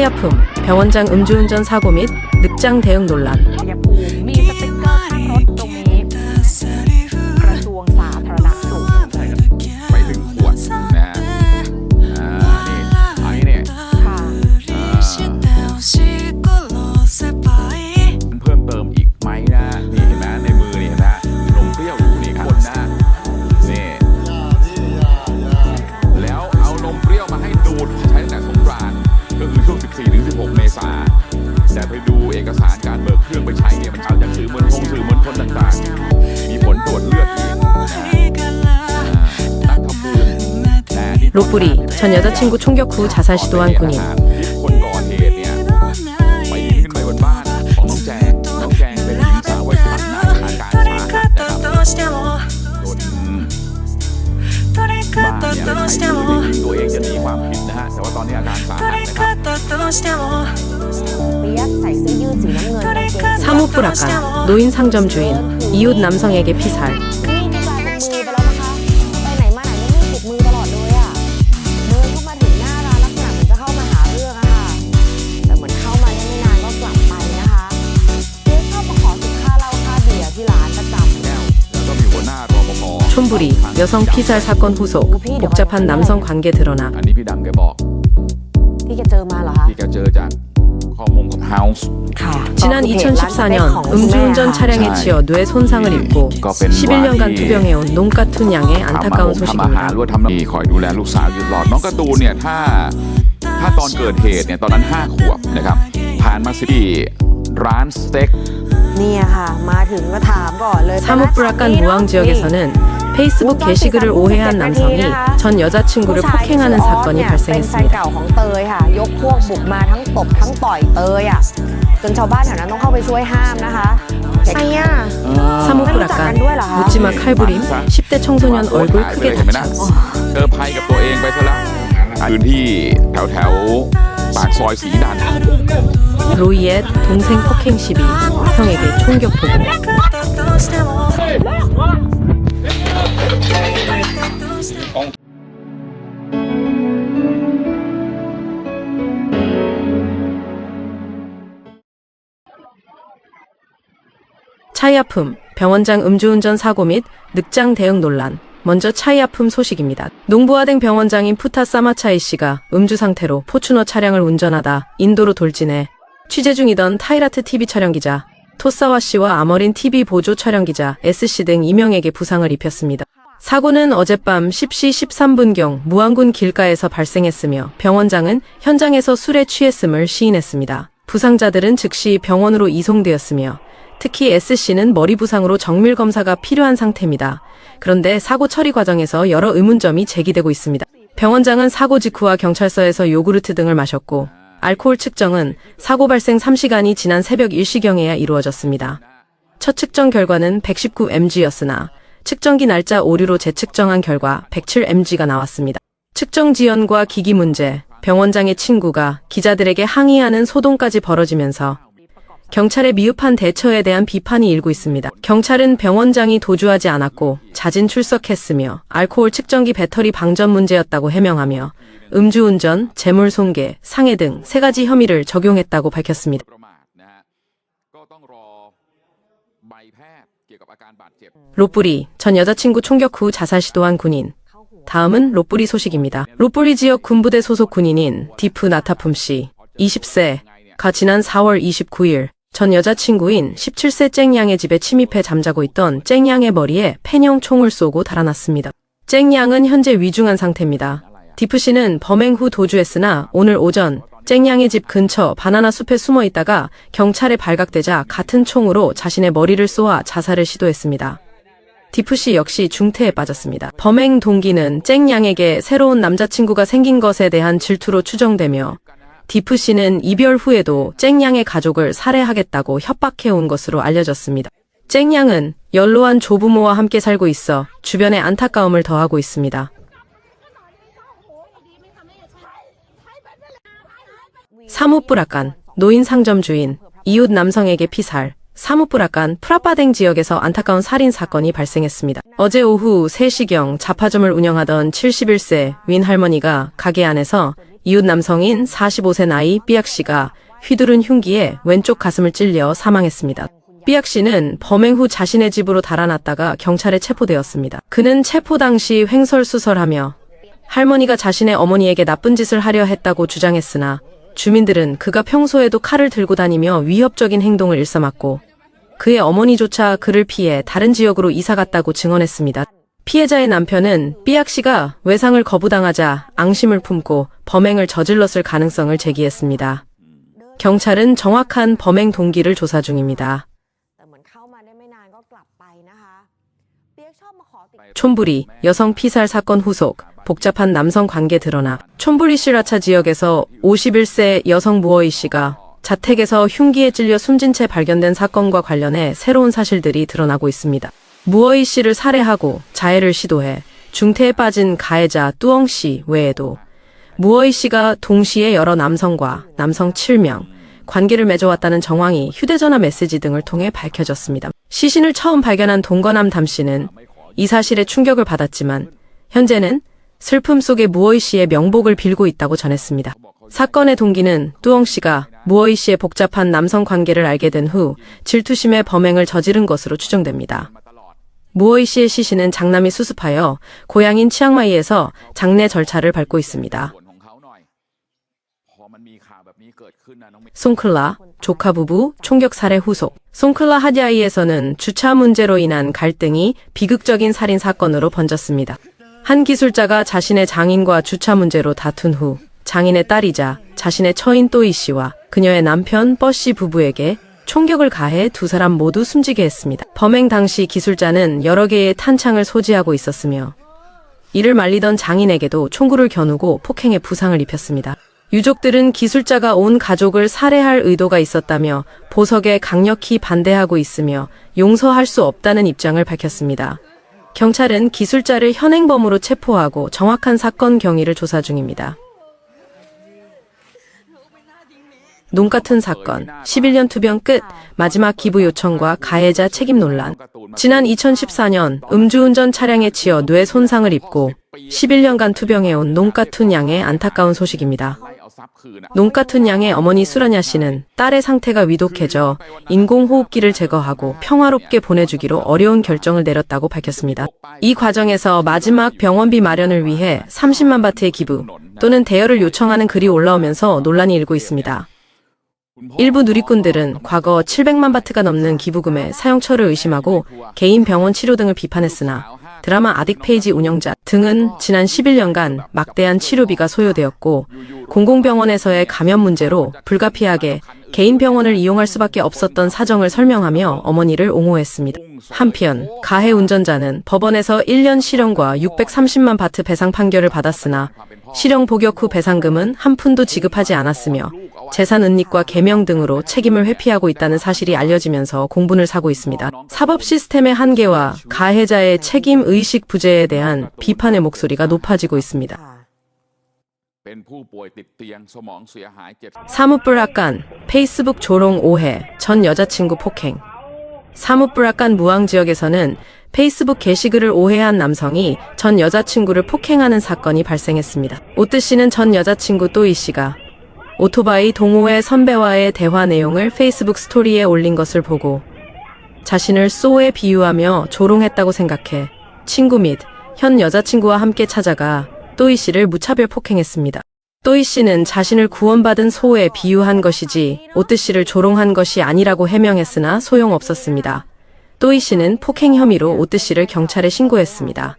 차이 아픔, 병원장 음주운전 사고 및 늑장 대응 논란. ชัยภูมิมีสติ๊กเกอร์ข้างรถตรงนี้กระทรวงสาธารณสุข ไปถึงขวดนะฮะนี่อันนี้เนี่ย ค่ะ เพิ่มเติมอีกไหมนะนี่เห็นไหมในมือนี่เห็นไหมนมเปรี้ยวอยู่นี่ครับนะนี่แล้วเอานมเปรี้ยวมาให้ดูดใช้ตั้งแต่สงกรานต์ก็คือช่วง 14-16 เมษายนแต่ไปดูเอกสารการเบิกเครื่องไปใช้เนี่ยมันเอาจากสื่อมวลชนต่างๆมีผลตรวจเลือดอีกนักทำบุญ 로뿌리, 전 여자친구 총격 후 자살 시도한 군인. คนก่อเหตุเนี่ยไปยิงขึ้นไปบนบ้านของน้องแจงเป็นหญิงสาววัย18อาการสาหัสนะครับโดนบ้านเนี่ยไม่ใช้ปืนยิงตัวเองจะหนีความผิดนะฮะแต่ว่าตอนนี้อาการสาหัสนะครับ เปียกใส่เสื้อยืดสีน้ำเงินกางเกง 사무불악한, 노인 상점 주인, 이웃 남성에게 피살. นี่กลายเป็นมือไปแล้วนะคะไปไหนมาไหนนี่ติดมือตลอดเลยอ่ะเดินเข้ามาถึงหน้าร้านลักษณะเหมือนจะเข้ามาหาเรื่องอะค่ะแต่เหมือนเข้ามาได้ไม่นานก็กลับไปนะคะเจ๊ชอบมาขอสินค่าเหล้าค่าเบียร์ที่ร้านประจำ แล้วก็มีหัวหน้ารปภ 촌부리, 여성 피살 사건 후속, 복잡한 남성 관계 드러나. อันนี้พี่ดำแกบอก ที่แกเจอมาเหรอคะ ที่แกเจอจากข้อมูลของ Houseค่ะ 지난 2014년 음주운전 차량에 치여 뇌 손상을 입고 11년간 투병해온 농가툰 양의 ถามมา 안타까운 ผมทำอาหาร 소식입니다. หรือว่าทำที่คอยดูแลลูกสาวอยู่ตลอดน้องการ์ตูนเนี่ยถ้าตอนเกิดเหตุเนี่ยตอนนั้น5 ขวบนะครับผ่านมาที่ร้านสเต็ก เนี่ยค่ะมาถึงก็ถามก่อนเลย 사무불악한 무왕 지역에서는 페이스북 게시글을 오해한 남성이 전 여자친구를 폭행하는 사건이 เป็นแฟน 발생했습니다. เก่าของเตยค่ะยกพวกบุกมาทั้งตบทั้งต่อยเตยอ่ะจนชาวบ้านแถวนั้นต้องเข้าไปช่วยห้ามนะคะไอ้เนี่ย 사무불악한, 묻지마 칼부림, 10대 청소년 얼굴 크게 เห็นไหมนะ 다쳐. เจอภัยกับตัวเองไปซะแล้วพื้นที่แถวปากซอยสีดัน 로이의 동생 폭행 시비, 형에게 총격 보고. 차이 아픔, 병원장 음주운전 사고 및 늑장 대응 논란. 먼저 차이 아픔 소식입니다. 농부화된 병원장인 푸타 사마차이 씨가 음주 상태로 포추너 차량을 운전하다 인도로 돌진해 취재 중이던 타이라트 TV 촬영기자 토사와 씨와 아머린 TV 보조 촬영기자 S씨 등 2명에게 부상을 입혔습니다. 사고는 어젯밤 10시 13분경 무안군 길가에서 발생했으며 병원장은 현장에서 술에 취했음을 시인했습니다. 부상자들은 즉시 병원으로 이송되었으며 특히 S씨는 머리 부상으로 정밀 검사가 필요한 상태입니다. 그런데 사고 처리 과정에서 여러 의문점이 제기되고 있습니다. 병원장은 사고 직후와 경찰서에서 요구르트 등을 마셨고 알코올 측정은 사고 발생 3시간이 지난 새벽 1시경에야 이루어졌습니다. 첫 측정 결과는 119mg였으나 측정기 날짜 오류로 재측정한 결과 107mg가 나왔습니다. 측정 지연과 기기 문제, 병원장의 친구가 기자들에게 항의하는 소동까지 벌어지면서 경찰의 미흡한 대처에 대한 비판이 일고 있습니다. 경찰은 병원장이 도주하지 않았고 자진 출석했으며 알코올 측정기 배터리 방전 문제였다고 해명하며 음주운전, 재물손괴, 상해 등 3가지 혐의를 적용했다고 밝혔습니다. 로뿌리, 전 여자친구 총격 후 자살 시도한 군인. 다음은 로뿌리 소식입니다. 로뿌리 지역 군부대 소속 군인인 디프 나타품 씨, 20세가 지난 4월 29일 전 여자친구인 17세 쨍양의 집에 침입해 잠자고 있던 쨍양의 머리에 펜형 총을 쏘고 달아났습니다. 쨍양은 현재 위중한 상태입니다. 디프 씨는 범행 후 도주했으나 오늘 오전 쨍양의 집 근처 바나나 숲에 숨어 있다가 경찰에 발각되자 같은 총으로 자신의 머리를 쏘아 자살을 시도했습니다. 디프 씨 역시 중태에 빠졌습니다. 범행 동기는 쨍양에게 새로운 남자친구가 생긴 것에 대한 질투로 추정되며 디프 씨는 이별 후에도 쨍양의 가족을 살해하겠다고 협박해온 것으로 알려졌습니다. 쨍양은 연로한 조부모와 함께 살고 있어 주변에 안타까움을 더하고 있습니다. 사무불악한, 노인 상점 주인, 이웃 남성에게 피살. 사무불악한 프라파댕 지역에서 안타까운 살인 사건이 발생했습니다. 어제 오후 3시경 잡화점을 운영하던 71세 윈 할머니가 가게 안에서 이웃 남성인 45세 나이 삐약 씨가 휘두른 흉기에 왼쪽 가슴을 찔려 사망했습니다. 삐약 씨는 범행 후 자신의 집으로 달아났다가 경찰에 체포되었습니다. 그는 체포 당시 횡설수설하며 할머니가 자신의 어머니에게 나쁜 짓을 하려 했다고 주장했으나 주민들은 그가 평소에도 칼을 들고 다니며 위협적인 행동을 일삼았고 그의 어머니조차 그를 피해 다른 지역으로 이사갔다고 증언했습니다. 피해자의 남편은 삐약 씨가 외상을 거부당하자 앙심을 품고 범행을 저질렀을 가능성을 제기했습니다. 경찰은 정확한 범행 동기를 조사 중입니다. 촌부리, 여성 피살 사건 후속, 복잡한 남성 관계 드러나. 촌부리 시라차 지역에서 51세 여성 무어이 씨가 자택에서 흉기에 찔려 숨진 채 발견된 사건과 관련해 새로운 사실들이 드러나고 있습니다. 무어이 씨를 살해하고 자해를 시도해 중태에 빠진 가해자 뚜엉 씨 외에도 무어이 씨가 동시에 여러 남성과 남성 7명, 관계를 맺어왔다는 정황이 휴대전화 메시지 등을 통해 밝혀졌습니다. 시신을 처음 발견한 동거남 담 씨는 이 사실에 충격을 받았지만 현재는 슬픔 속에 무어이 씨의 명복을 빌고 있다고 전했습니다. 사건의 동기는 뚜엉 씨가 무어이 씨의 복잡한 남성 관계를 알게 된 후 질투심에 범행을 저지른 것으로 추정됩니다. 무어이 씨의 시신은 장남이 수습하여 고향인 치앙마이에서 장례 절차를 밟고 있습니다. 송클라, 조카 부부 총격 살해 후속. 송클라 하디아이에서는 주차 문제로 인한 갈등이 비극적인 살인 사건으로 번졌습니다. 한 기술자가 자신의 장인과 주차 문제로 다툰 후 장인의 딸이자 자신의 처인 또이 씨와 그녀의 남편 뻐 씨 부부에게 총격을 가해 두 사람 모두 숨지게 했습니다. 범행 당시 기술자는 여러 개의 탄창을 소지하고 있었으며 이를 말리던 장인에게도 총구를 겨누고 폭행에 부상을 입혔습니다. 유족들은 기술자가 온 가족을 살해할 의도가 있었다며 보석에 강력히 반대하고 있으며 용서할 수 없다는 입장을 밝혔습니다. 경찰은 기술자를 현행범으로 체포하고 정확한 사건 경위를 조사 중입니다. 농 같은 사건, 11년 투병 끝, 마지막 기부 요청과 가해자 책임 논란. 지난 2014년 음주운전 차량에 치여 뇌 손상을 입고 11년간 투병해온 농가툰 양의 안타까운 소식입니다. 농가툰 양의 어머니 수라냐 씨는 딸의 상태가 위독해져 인공호흡기를 제거하고 평화롭게 보내주기로 어려운 결정을 내렸다고 밝혔습니다. 이 과정에서 마지막 병원비 마련을 위해 30만 바트의 기부 또는 대여를 요청하는 글이 올라오면서 논란이 일고 있습니다. 일부 누리꾼들은 과거 700만 바트가 넘는 기부금의 사용처를 의심하고 개인 병원 치료 등을 비판했으나 드라마 아딕페이지 운영자 등은 지난 11년간 막대한 치료비가 소요되었고 공공병원에서의 감염 문제로 불가피하게 개인 병원을 이용할 수밖에 없었던 사정을 설명하며 어머니를 옹호했습니다. 한편 가해 운전자는 법원에서 1년 실형과 630만 바트 배상 판결을 받았으나 실형 복역 후 배상금은 한 푼도 지급하지 않았으며 재산 은닉과 개명 등으로 책임을 회피하고 있다는 사실이 알려지면서 공분을 사고 있습니다. 사법 시스템의 한계와 가해자의 책임 의식 부재에 대한 비판의 목소리가 높아지고 있습니다. 사무뿔악간, 페이스북 조롱 오해, 전 여자친구 폭행. 사무뿔악간 무앙 지역에서는 페이스북 게시글을 오해한 남성이 전 여자친구를 폭행하는 사건이 발생했습니다. 오뜨 씨는 전 여자친구 또이 씨가 오토바이 동호회 선배와의 대화 내용을 페이스북 스토리에 올린 것을 보고 자신을 쏘에 비유하며 조롱했다고 생각해 친구 및 현 여자친구와 함께 찾아가 또이 씨를 무차별 폭행했습니다. 또이 씨는 자신을 구원받은 소에 비유한 것이지 오뜨 씨를 조롱한 것이 아니라고 해명했으나 소용없었습니다. 또이 씨는 폭행 혐의로 오뜨 씨를 경찰에 신고했습니다.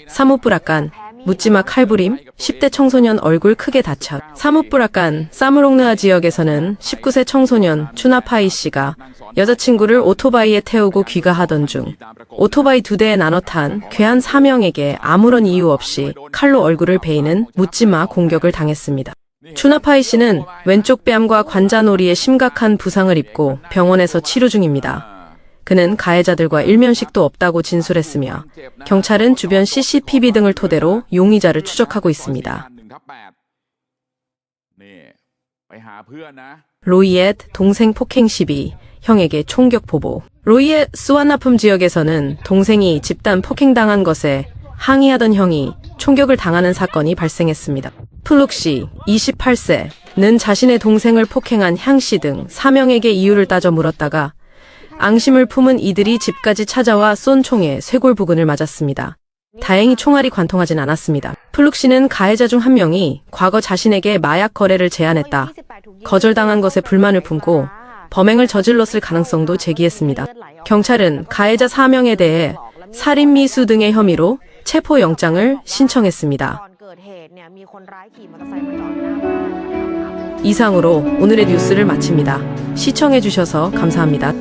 사무뿔악간, 묻지마 칼부림, 10대 청소년 얼굴 크게 다쳐. 사무뿔악간, 사무롱느아 지역에서는 19세 청소년 추나파이 씨가 여자친구를 오토바이에 태우고 귀가하던 중 오토바이 2대에 나눠 탄 괴한 4명에게 아무런 이유 없이 칼로 얼굴을 베이는 묻지마 공격을 당했습니다. 추나파이 씨는 왼쪽 뺨과 관자놀이에 심각한 부상을 입고 병원에서 치료 중입니다. 그는 가해자들과 일면식도 없다고 진술했으며 경찰은 주변 CCTV 등을 토대로 용의자를 추적하고 있습니다. 로이엣 동생 폭행 시비, 형에게 총격 보복. 로이엣 스완나품 지역에서는 동생이 집단 폭행당한 것에 항의하던 형이 총격을 당하는 사건이 발생했습니다. 플룩 씨, 28세는 자신의 동생을 폭행한 향 씨 등 4명에게 이유를 따져 물었다가 앙심을 품은 이들이 집까지 찾아와 쏜 총에 쇄골 부근을 맞았습니다. 다행히 총알이 관통하진 않았습니다. 플룩 씨는 가해자 중 한 명이 과거 자신에게 마약 거래를 제안했다. 거절당한 것에 불만을 품고 범행을 저질렀을 가능성도 제기했습니다. 경찰은 가해자 4명에 대해 살인 미수 등의 혐의로 체포영장을 신청했습니다. 이상으로 오늘의 뉴스를 마칩니다. 시청해주셔서 감사합니다.